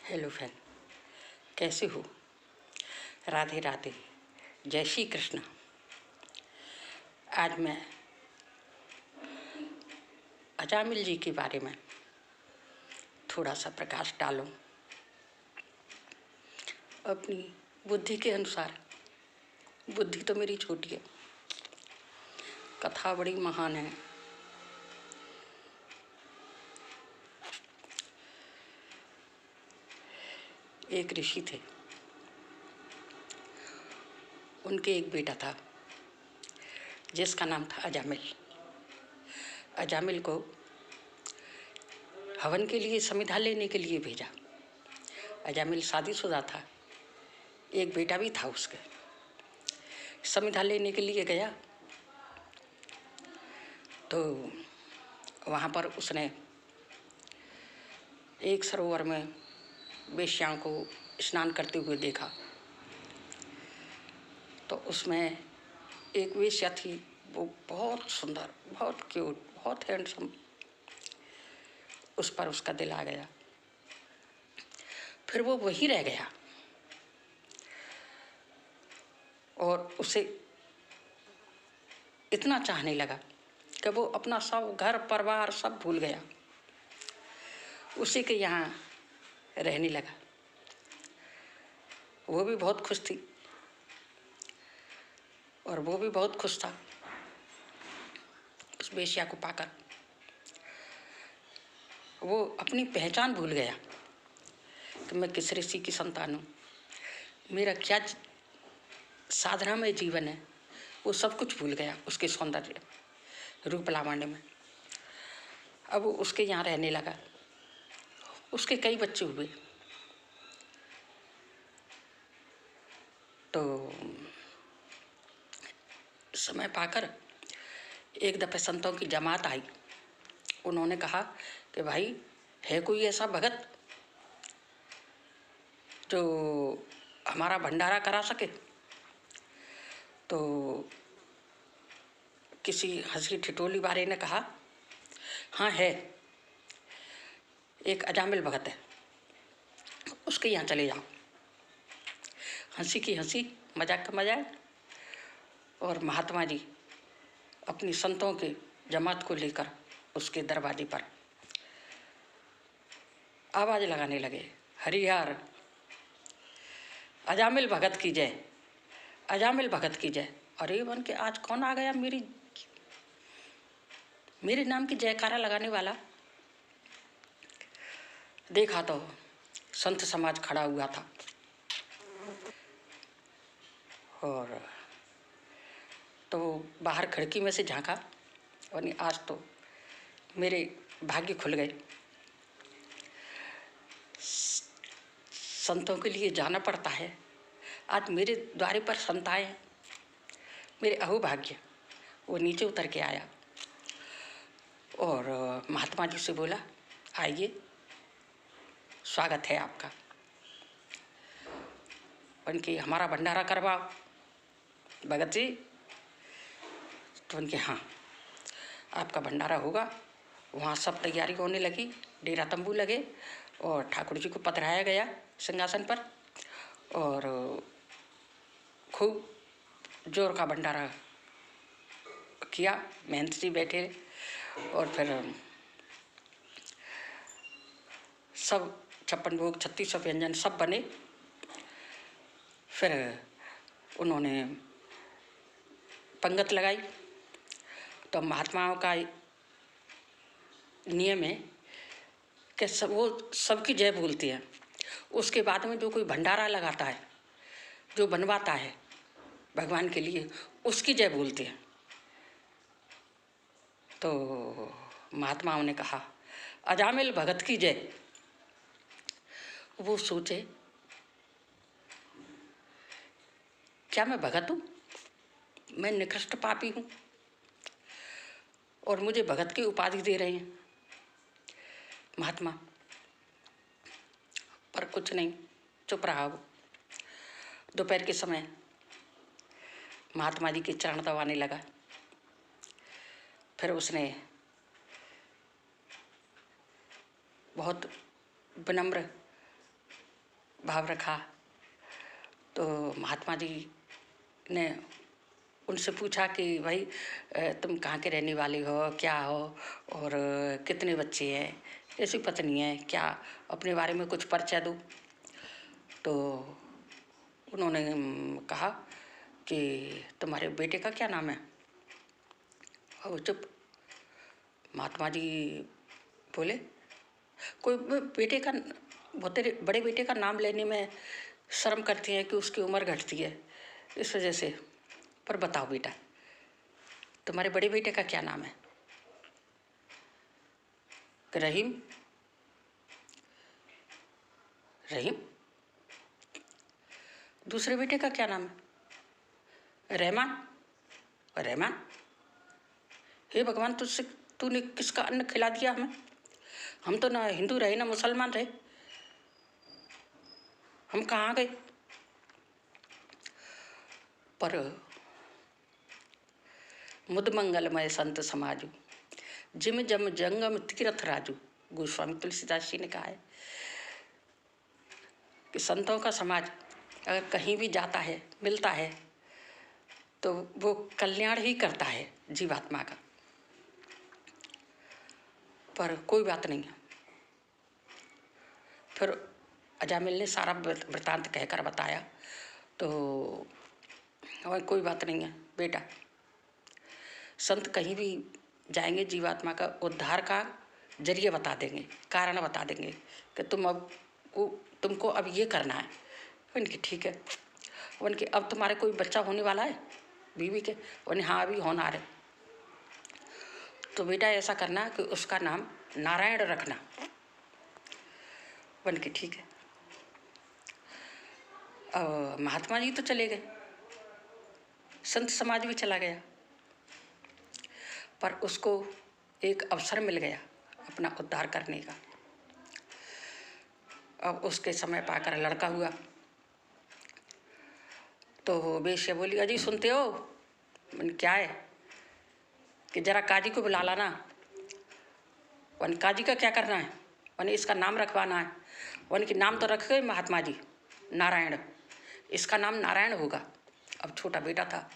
Hello friend, कैसे हो? राधे राधे, जय श्री कृष्ण। आज मैं अजामिल जी के बारे में थोड़ा सा प्रकाश डालूं अपनी बुद्धि के अनुसार। बुद्धि तो मेरी छोटी है, कथा बड़ी महान है। एक ऋषि थे, उनके एक बेटा था जिसका नाम था अजामिल। अजामिल को हवन के लिए समिधा लेने के लिए भेजा। अजामिल शादीशुदा था, एक बेटा भी था उसके। समिधा लेने के लिए गया तो वहाँ पर उसने एक सरोवर में वेश्याओं को स्नान करते हुए देखा। तो उसमें एक वेश्या थी, वो बहुत सुंदर, बहुत क्यूट, बहुत हैंडसम। उस पर उसका दिल आ गया। फिर वो वहीं रह गया और उसे इतना चाहने लगा कि वो अपना सब घर परिवार सब भूल गया, उसी के यहाँ रहने लगा। वो भी बहुत खुश थी और वो भी बहुत खुश था उस वेश्या को पाकर। वो अपनी पहचान भूल गया कि मैं किस ऋषि की संतान हूँ, मेरा क्या साधना में जीवन है। वो सब कुछ भूल गया उसके सौंदर्य, रूप लावण्य में। अब वो उसके यहाँ रहने लगा। उसके कई बच्चे हुए। तो समय पाकर एक दफे संतों की जमात आई। उन्होंने कहा कि भाई, है कोई ऐसा भगत जो हमारा भंडारा करा सके? तो किसी हंसी ठिठोली वाले ने कहा, हाँ है, एक अजामिल भगत है, उसके यहाँ चले जाओ। हंसी की हंसी, मजाक का मजाक। और महात्मा जी अपनी संतों के जमात को लेकर उसके दरवाजे पर आवाज लगाने लगे, हरिहर, अजामिल भगत की जय, अजामिल भगत की जय। अरे बन के आज कौन आ गया मेरे नाम की जयकारा लगाने वाला? देखा तो संत समाज खड़ा हुआ था और तो बाहर खिड़की में से झांका और नहीं, आज तो मेरे भाग्य खुल गए। संतों के लिए जाना पड़ता है, आज मेरे द्वारे पर संत आए, मेरे अहोभाग्य। वो नीचे उतर के आया और महात्मा जी से बोला, आइए, स्वागत है आपका, उनकी हमारा भंडारा करवाओ भगत जी। तो उनके हाँ, आपका भंडारा होगा। वहाँ सब तैयारी होने लगी, डेरा तंबू लगे और ठाकुर जी को पधराया गया सिंहासन पर और खूब जोर का भंडारा किया। महंत जी बैठे और फिर सब 56 भोग 36 व्यंजन सब बने। फिर उन्होंने पंगत लगाई। तो महात्माओं का नियम है कि वो सबकी जय बोलती है। उसके बाद में जो कोई भंडारा लगाता है, जो बनवाता है भगवान के लिए, उसकी जय बोलते हैं। तो महात्माओं ने कहा, अजामिल भगत की जय। वो सोचे, क्या मैं भगत हूँ? मैं निकृष्ट पापी हूँ और मुझे भगत की उपाधि दे रहे हैं महात्मा। पर कुछ नहीं, चुप रहा वो। दोपहर के समय महात्मा जी के चरण दबाने लगा। फिर उसने बहुत विनम्र भाव रखा। तो महात्मा जी ने उनसे पूछा कि भाई तुम कहाँ के रहने वाले हो, क्या हो, और कितने बच्चे हैं, कैसी पत्नी है, क्या अपने बारे में कुछ परिचय दो। तो उन्होंने कहा कि तुम्हारे बेटे का क्या नाम है। और वो चुप। महात्मा जी बोले कोई बेटे का, वो तेरे बड़े बेटे का नाम लेने में शर्म करती है कि उसकी उम्र घटती है, इस वजह से। पर बताओ बेटा, तुम्हारे बड़े बेटे का क्या नाम है। रहीम। रहीम। दूसरे बेटे का क्या नाम है। रहमान। रहमान। हे भगवान, तुझसे तूने किसका अन्न खिला दिया हमें। हम तो ना हिंदू रहे ना मुसलमान रहे, हम कहाँ गए। पर मुद मंगलमय संत समाजू, जिम जम जंगम तीर्थ राजू। गोस्वामी तुलसीदास जी ने कहा है कि संतों का समाज अगर कहीं भी जाता है, मिलता है, तो वो कल्याण ही करता है जीवात्मा का। पर कोई बात नहीं है। फिर अजामिल ने सारा वृतांत कहकर बताया। तो और कोई बात नहीं है बेटा, संत कहीं भी जाएंगे जीवात्मा का उद्धार का जरिए बता देंगे, कारण बता देंगे कि तुमको अब ये करना है। उनकी ठीक है। उनके अब तुम्हारे कोई बच्चा होने वाला है बीवी के। उन्हें हाँ अभी होना है। तो बेटा ऐसा करना कि उसका नाम नारायण रखना। उनकी ठीक है। महात्मा जी तो चले गए, संत समाज भी चला गया, पर उसको एक अवसर मिल गया अपना उद्धार करने का। अब उसके समय पाकर लड़का हुआ। तो वेश्या बोली अजी सुनते हो। मैंने क्या है कि जरा काजी को बुला लाना। वन काजी का क्या करना है। वन इसका नाम रखवाना है। वन के नाम तो रख गए महात्मा जी, नारायण। इसका नाम नारायण होगा। अब छोटा बेटा था।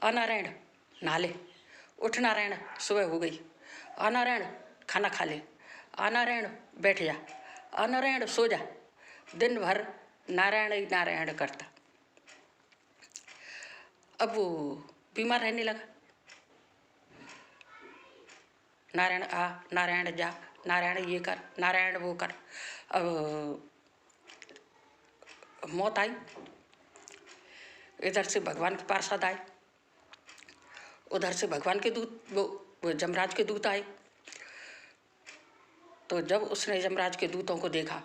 नारायण नहा ले, उठ नारायण सुबह हो गई। नारायण खाना खा ले। नारायण बैठ जा। नारायण सो जा। दिन भर नारायण ही नारायण करता। अब वो बीमार रहने लगा। नारायण आ, नारायण जा, नारायण ये कर, नारायण वो कर। अब मौत आई। इधर से भगवान के पार्षद आए, उधर से भगवान के दूत वो जमराज के दूत आए। तो जब उसने यमराज के दूतों को देखा,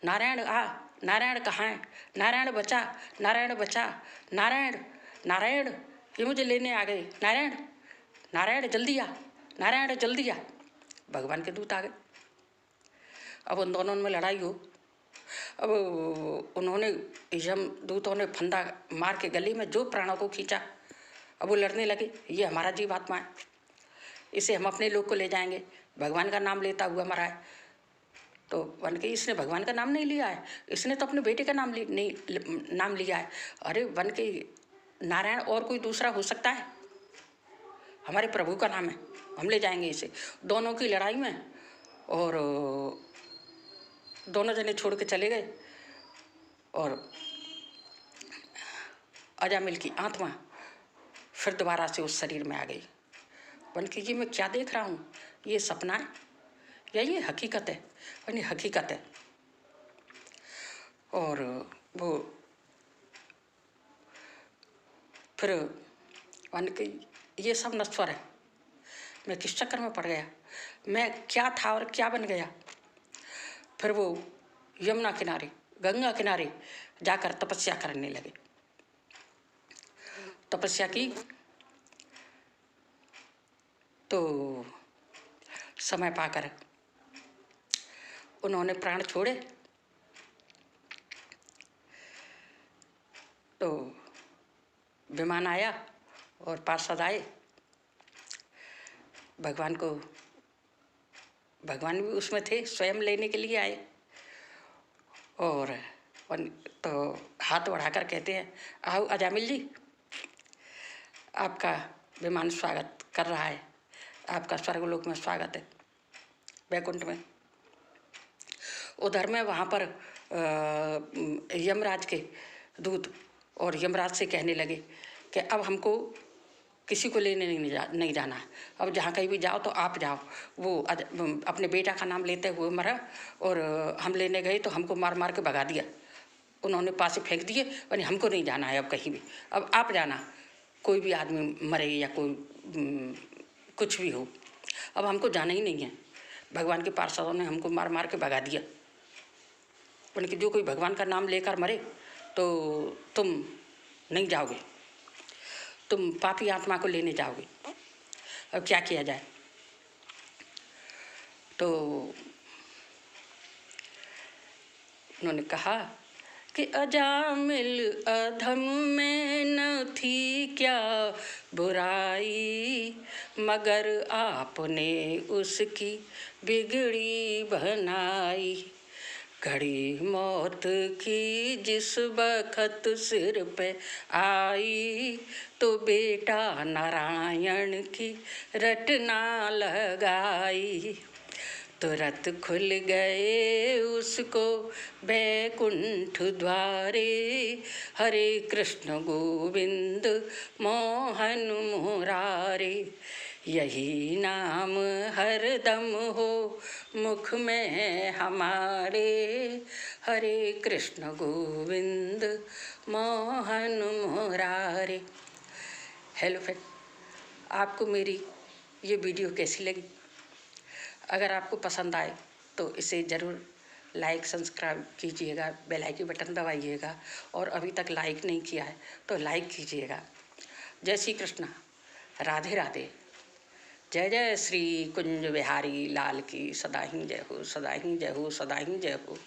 नारायण आ, नारायण कहाँ है, नारायण बचा, नारायण बचा, नारायण नारायण ये मुझे लेने आ गए, नारायण नारायण जल्दी आ, नारायण जल्दी आ। भगवान के दूत आ गए। अब उन दोनों में लड़ाई हो। अब उन्होंने यम दूतों ने फंदा मार के गले में जो प्राणों को खींचा। अब वो लड़ने लगे, ये हमारा जीवात्मा है, इसे हम अपने लोग को ले जाएंगे। भगवान का नाम लेता हुआ मरा है। तो वन के इसने भगवान का नाम नहीं लिया है, इसने तो अपने बेटे का नाम नाम लिया है। अरे वन के नारायण और कोई दूसरा हो सकता है, हमारे प्रभु का नाम है, हम ले जाएंगे इसे। दोनों की लड़ाई में और दोनों जने छोड़ के चले गए। और अजामिल की आत्मा फिर दोबारा से उस शरीर में आ गई। वन के ये मैं क्या देख रहा हूँ, ये सपना है या ये हकीकत है। यानी हकीकत है। और वो फिर वन के ये सब नश्वर है, मैं किस चक्कर में पड़ गया, मैं क्या था और क्या बन गया। फिर वो यमुना किनारे, गंगा किनारे जाकर तपस्या करने लगे। तपस्या की तो समय पाकर उन्होंने प्राण छोड़े। तो विमान आया और पार्षद आए, भगवान को भगवान भी उसमें थे, स्वयं लेने के लिए आए। और तो हाथ बढ़ाकर कहते हैं, आओ अजामिल जी, आपका विमान स्वागत कर रहा है, आपका स्वर्गलोक में स्वागत है, वैकुंठ में। उधर में वहाँ पर यमराज के दूत और यमराज से कहने लगे कि अब हमको किसी को लेने नहीं जाना है, अब जहाँ कहीं भी जाओ तो आप जाओ। वो अपने बेटा का नाम लेते हुए मरा, और हम लेने गए तो हमको मार मार के भगा दिया, उन्होंने पास से फेंक दिए, यानी हमको नहीं जाना है अब कहीं भी, अब आप जाना। कोई भी आदमी मरे या कोई कुछ भी हो, अब हमको जाना ही नहीं है। भगवान के पार्षदों ने हमको मार मार के भगा दिया, कि जो कोई भगवान का नाम लेकर मरे तो तुम नहीं जाओगे, तुम पापी आत्मा को लेने जाओगे, अब क्या किया जाए। तो उन्होंने कहा कि अजामिल अधम में न थी क्या बुराई, मगर आपने उसकी बिगड़ी बनाई। घड़ी मौत की जिस बखत सिर पे आई, तो बेटा नारायण की रटना लगाई। तुरंत खुल गए उसको बैकुंठ द्वारे, हरे कृष्ण गोविंद मोहन मुरारे। यही नाम हरदम हो मुख में हमारे, हरे कृष्ण गोविंद मोहन मुरारे। हेलो फ्रेंड, आपको मेरी ये वीडियो कैसी लगी? अगर आपको पसंद आए तो इसे ज़रूर लाइक सब्सक्राइब कीजिएगा, बेल आइकन बटन दबाइएगा, और अभी तक लाइक नहीं किया है तो लाइक कीजिएगा। जय श्री कृष्ण, राधे राधे। जय जय श्री कुंज बिहारी लाल की सदा ही जय हो, सदा ही जय हो, सदा ही जय हो।